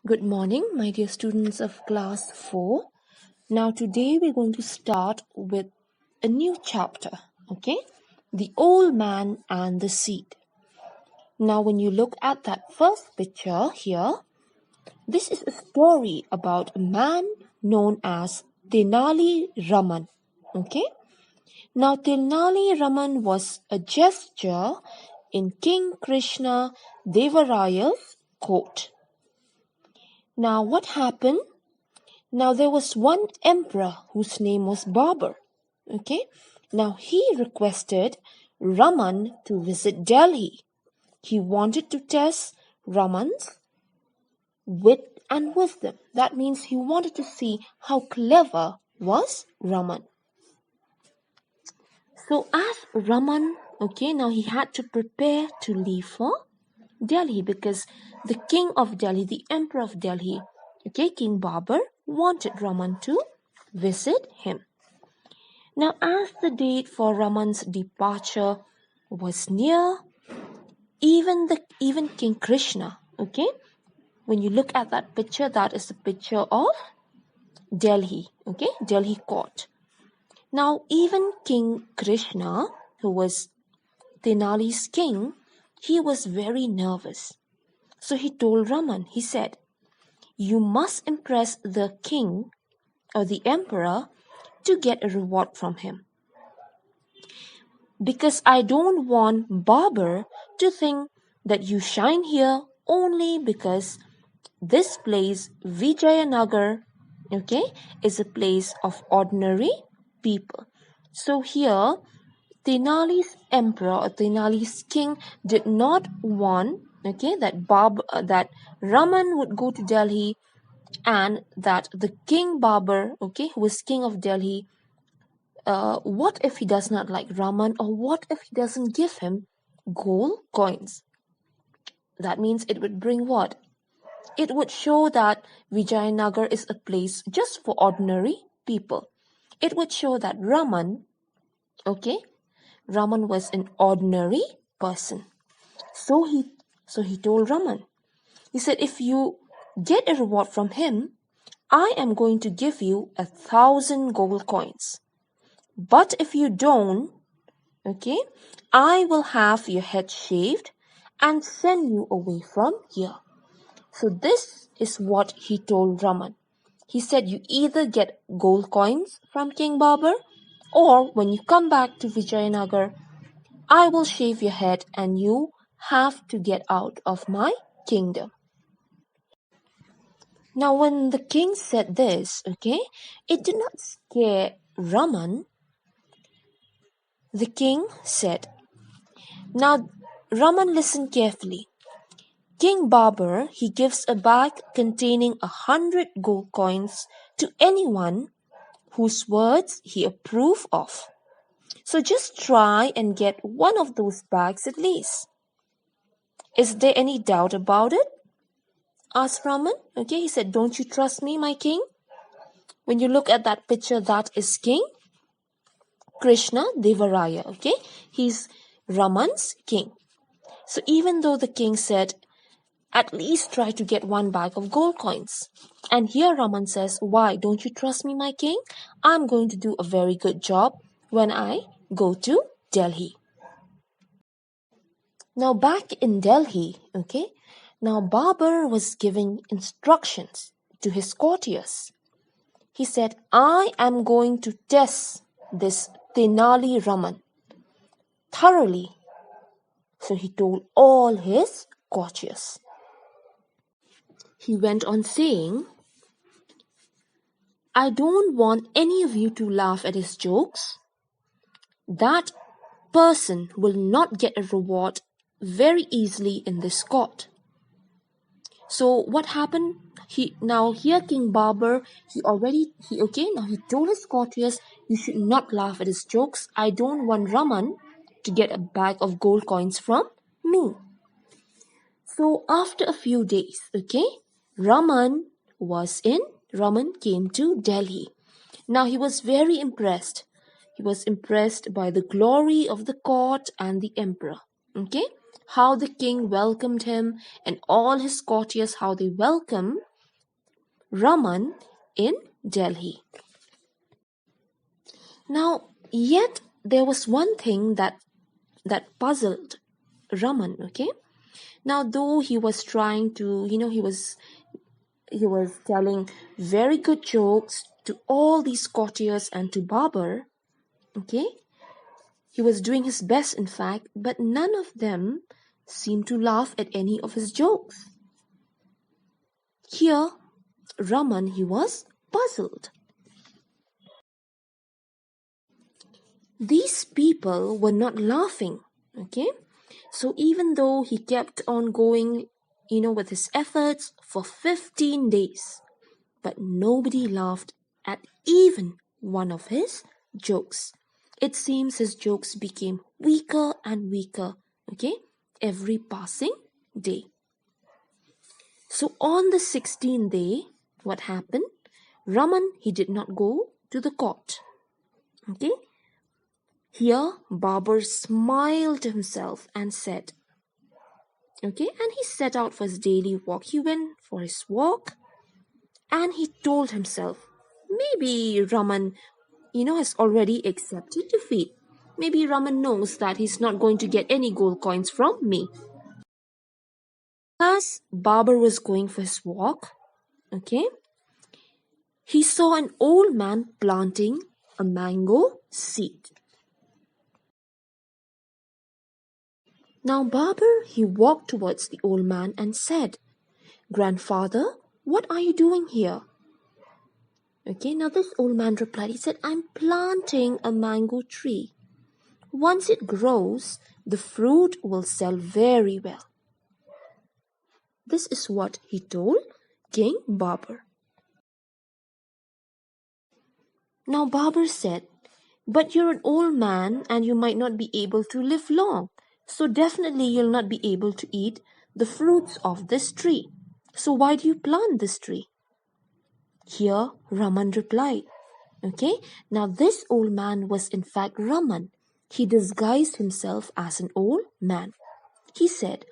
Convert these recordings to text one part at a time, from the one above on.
Good morning, my dear students of class 4. Now, today we're going to start with a new chapter, okay? The Old Man and the Seed. Now, when you look at that first picture here, this is a story about a man known as Tenali Raman, okay? Now, Tenali Raman was a jester in King Krishna Devaraya's court. Now, what happened? Now there was one emperor whose name was Babur. Okay. Now he requested Raman to visit Delhi. He wanted to test Raman's wit and wisdom. That means he wanted to see how clever was Raman. So as Raman, okay, now he had to prepare to leave for Delhi because the king of Delhi, the emperor of Delhi, okay, King Babur, wanted Raman to visit him. Now, as the date for Raman's departure was near, even King Krishna, okay, when you look at that picture, that is the picture of Delhi, okay, Delhi court. Now, even King Krishna, who was Tenali's king, he was very nervous. So he told Raman, he said, "You must impress the king or the emperor to get a reward from him. Because I don't want Babur to think that you shine here only because this place, Vijayanagar, okay, is a place of ordinary people." So here, Tenali's emperor or Tenali's king did not want, okay, that Raman would go to Delhi and that the king Babur, okay, who was king of Delhi, what if he does not like Raman, or what if he doesn't give him gold coins? That means it would bring what? It would show that Vijayanagar is a place just for ordinary people. It would show that Raman, okay, Raman was an ordinary person. So he told Raman, he said, "If you get a reward from him, I am going to give you 1,000 gold coins. But if you don't, okay, I will have your head shaved and send you away from here." So this is what he told Raman. He said, "You either get gold coins from King Babur, or when you come back to Vijayanagar, I will shave your head and you have to get out of my kingdom." Now when the king said this, okay, it did not scare Raman. The king said, "Now Raman, listen carefully. King Babur, he gives a bag containing 100 gold coins to anyone whose words he approve of. So just try and get one of those bags at least. Is there any doubt about it?" asked Raman. Okay, he said, "Don't you trust me, my king?" When you look at that picture, that is King Krishna Devaraya. Okay, he's Raman's king. So even though the king said, "At least try to get one bag of gold coins," and here Raman says, "Why, don't you trust me, my king? I'm going to do a very good job when I go to Delhi." Now back in Delhi, okay, now Babur was giving instructions to his courtiers. He said, "I am going to test this Tenali Raman thoroughly." So he told all his courtiers. He went on saying, "I don't want any of you to laugh at his jokes. That person will not get a reward very easily in this court." So what happened? Now here King Babur, he told his courtiers, "You should not laugh at his jokes. I don't want Raman to get a bag of gold coins from me." So after a few days, okay, Raman came to Delhi. Now he was very impressed. He was impressed by the glory of the court and the emperor. Okay, how the king welcomed him and all his courtiers, how they welcomed Raman in Delhi. Now, yet there was one thing that puzzled Raman, okay? Now, though he was trying to, he was telling very good jokes to all these courtiers and to Babur, okay? He was doing his best, in fact, but none of them seemed to laugh at any of his jokes. Here, Raman, he was puzzled. These people were not laughing, okay? So even though he kept on going, with his efforts for 15 days, but nobody laughed at even one of his jokes. It seems his jokes became weaker and weaker, okay, every passing day. So on the 16th day, what happened? Raman, he did not go to the court, okay? Here, Babur smiled to himself and said, okay, and he set out for his daily walk. He went for his walk and he told himself, maybe Raman, has already accepted defeat. Maybe Raman knows that he's not going to get any gold coins from me. As Babur was going for his walk, okay, he saw an old man planting a mango seed. Now Babur, he walked towards the old man and said, Grandfather, what are you doing here? Okay, now this old man replied, he said, I'm planting a mango tree. Once it grows, the fruit will sell very well. This is what he told King Babur. Now Babur said, but you're an old man and you might not be able to live long. So definitely you'll not be able to eat the fruits of this tree. So why do you plant this tree? Here Raman replied, okay, now this old man was in fact Raman. He disguised himself as an old man. He said,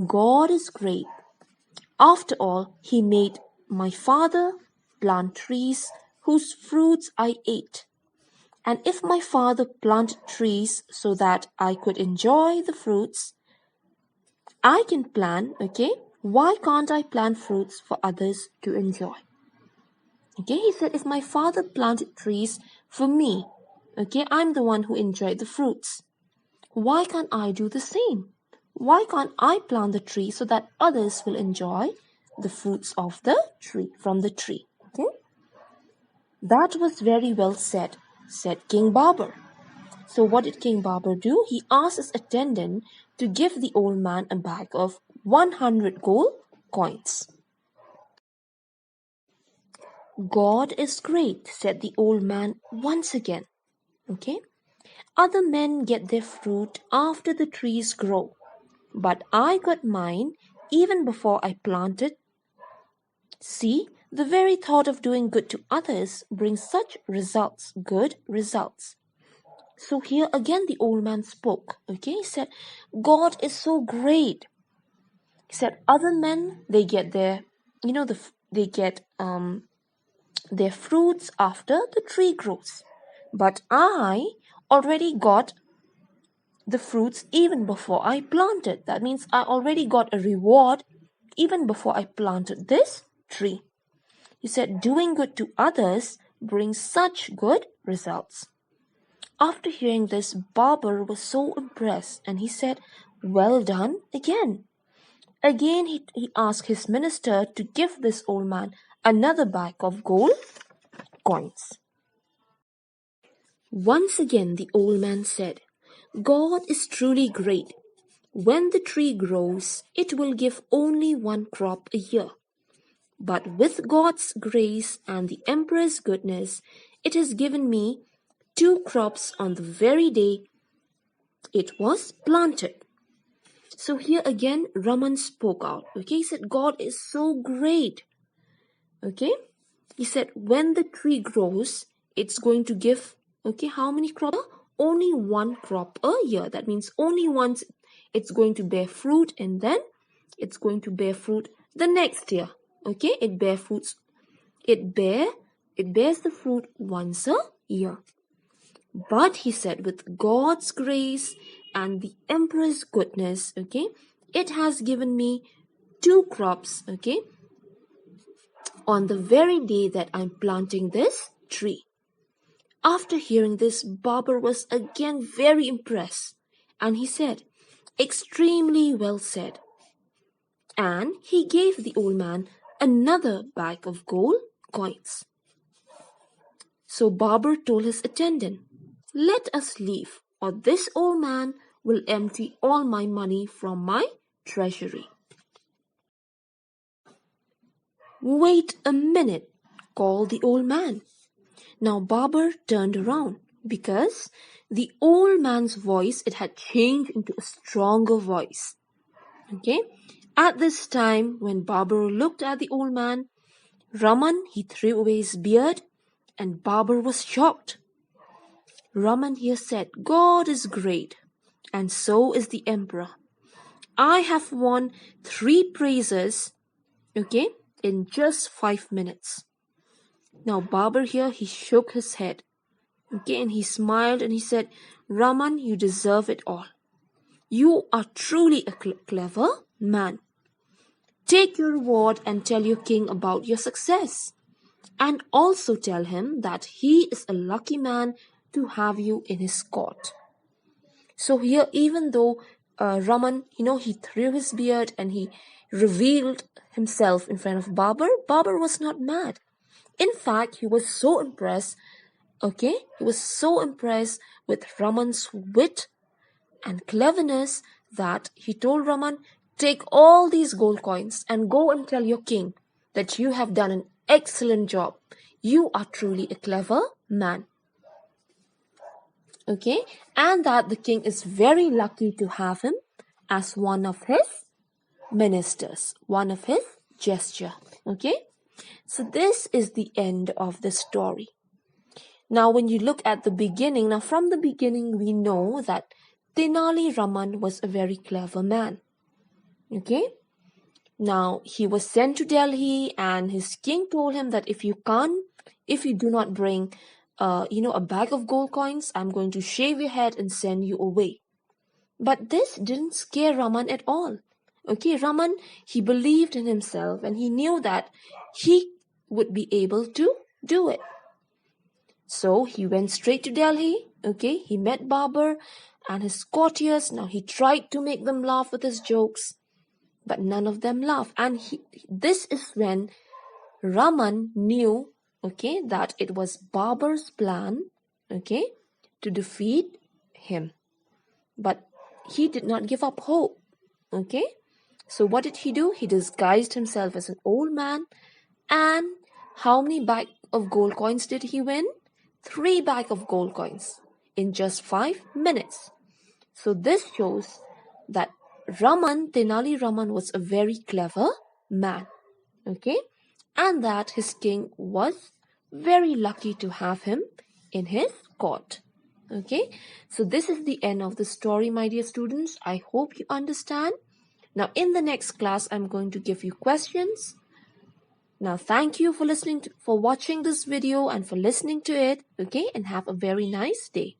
God is great. After all, he made my father plant trees whose fruits I ate. And if my father planted trees so that I could enjoy the fruits, I can plant, okay? Why can't I plant fruits for others to enjoy? Okay, he said, if my father planted trees for me, okay, I'm the one who enjoyed the fruits. Why can't I do the same? Why can't I plant the tree so that others will enjoy the fruits of the tree, from the tree? Okay? That was very well said King Babur. So what did King Babur do? He asked his attendant to give the old man a bag of 100 gold coins. God is great, said the old man once again. Okay? Other men get their fruit after the trees grow, but I got mine even before I planted. See, the very thought of doing good to others brings such results, good results. So here again the old man spoke, okay? He said, God is so great. He said, other men, they get their, they get their fruits after the tree grows. But I already got the fruits even before I planted. That means I already got a reward even before I planted this tree. He said, doing good to others brings such good results. After hearing this, Babur was so impressed and he said, well done again. Again, he asked his minister to give this old man another bag of gold coins. Once again, the old man said, God is truly great. When the tree grows, it will give only one crop a year. But with God's grace and the emperor's goodness, it has given me 2 crops on the very day it was planted. So here again, Raman spoke out. Okay, he said, God is so great. Okay, he said, when the tree grows, it's going to give, okay, how many crops? Only 1 crop a year. That means only once it's going to bear fruit and then it's going to bear fruit the next year. Okay, it bear fruits It bears the fruit once a year. But he said, with God's grace and the emperor's goodness, okay, it has given me 2 crops, okay, on the very day that I'm planting this tree. After hearing this, Babar was again very impressed, and he said, extremely well said. And he gave the old man another bag of gold coins. So Babar told his attendant, let us leave, or this old man will empty all my money from my treasury. Wait a minute, called the old man. Now Babar turned around because the old man's voice, it had changed into a stronger voice. Okay? At this time, when Babar looked at the old man, Raman, he threw away his beard, and Babar was shocked. Raman here said, God is great, and so is the emperor. I have won 3 prizes, okay, in just 5 minutes. Now Babar here, he shook his head, okay, and he smiled and he said, Raman, you deserve it all. You are truly a clever man. Take your reward and tell your king about your success. And also tell him that he is a lucky man to have you in his court. So here, even though Raman, he threw his beard and he revealed himself in front of Babar, Babar was not mad. In fact, he was so impressed, okay? He was so impressed with Raman's wit and cleverness that he told Raman, take all these gold coins and go and tell your king that you have done an excellent job. You are truly a clever man. Okay, and that the king is very lucky to have him as one of his ministers, one of his gesture. Okay, so this is the end of the story. Now, when you look at the beginning, now from the beginning, we know that Tenali Raman was a very clever man. Okay, now he was sent to Delhi, and his king told him that if you do not bring a bag of gold coins, I'm going to shave your head and send you away. But this didn't scare Raman at all. Okay, Raman, he believed in himself and he knew that he would be able to do it. So he went straight to Delhi. Okay, he met Babar and his courtiers. Now he tried to make them laugh with his jokes, but none of them laughed. And this is when Raman knew, okay, that it was Babar's plan, okay, to defeat him. But he did not give up hope, okay. So what did he do? He disguised himself as an old man. And how many bag of gold coins did he win? 3 bags of gold coins in just 5 minutes. So this shows that Tenali Raman was a very clever man, okay, and that his king was very lucky to have him in his court. Okay, so this is the end of the story, my dear students. I hope you understand. Now in the next class, I'm going to give you questions. Now thank you for watching this video and for listening to it. Okay, and have a very nice day.